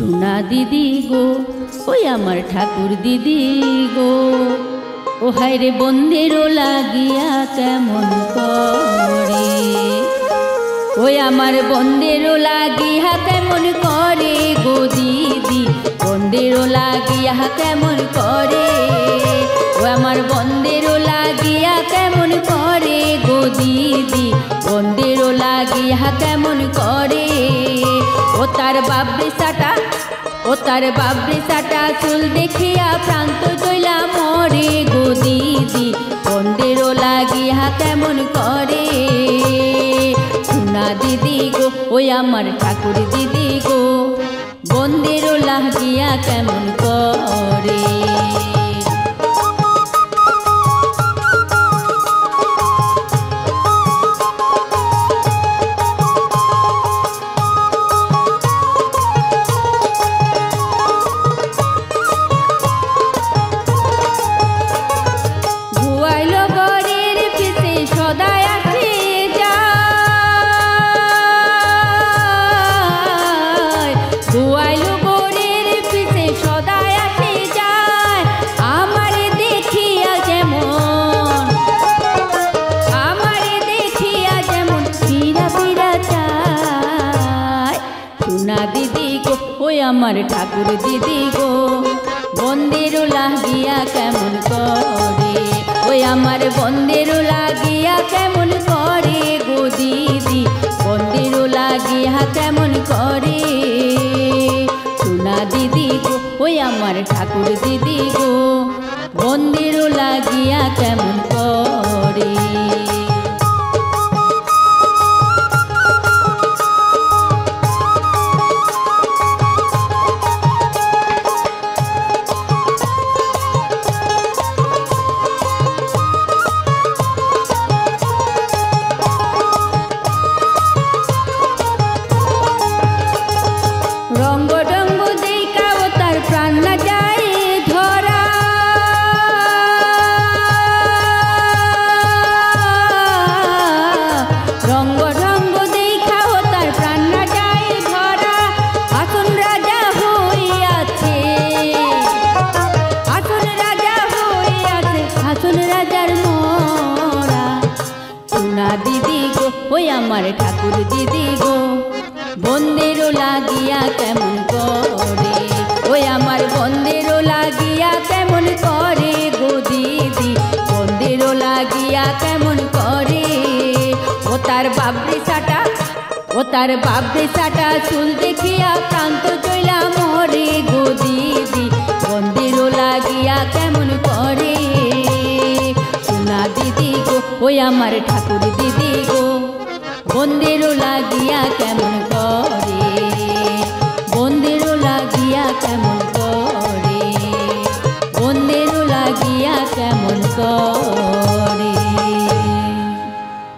সোনা দিদি গো ওই আমার ঠাকুর দিদি গো, ও হায় রে বন্দেরও লাগিয়া কেমন করে, ওই আমার বন্দেরও লাগিয়া কেমন করে গো দিদি, বন্দেরও লাগিয়া কেমন করে, ও আমার বন্দেরও লাগিয়া কেমন করে গো দিদি, বন্দেরও লাগিয়া কেমন করে। ও তার বাবরে সাটা, ও তার বাবরে সাটা চুল দেখিয়া প্রান্ত জইলা মরে গো দিদি, বন্দেরও লাগিয়া কেমন করে। সোনা দিদি গো ওই আমার ঠাকুর দিদি গো, বন্দেরও লাগিয়া কেমন করে। আমার ঠাকুর দিদি গো বন্দেরও লাগিয়া কেমন করে, ওই আমার বন্দেরও লাগিয়া কেমন করে গো দিদি, বন্দেরও লাগিয়া কেমন করে। সোনা দিদি গো ওই আমার ঠাকুর দিদি গো, বন্দেরও লাগিয়া কেমন করে। ওই আমার ঠাকুর দিদি গো বন্দেরও লাগিয়া কেমন করে, ওই আমার বন্দেরও লাগিয়া কেমন করে গো দিদি, বন্দেরও লাগিয়া কেমন করে। ও তার বাবরে সাটা, ও তার বাবরে সাটা চুল দেখিয়া প্রান্ত জইলা মরে গো দিদি, বন্দেরও লাগিয়া কেমন করে। সোনা দিদি গো ওই আমার ঠাকুর দিদি গো বন্দেরও লাগিয়া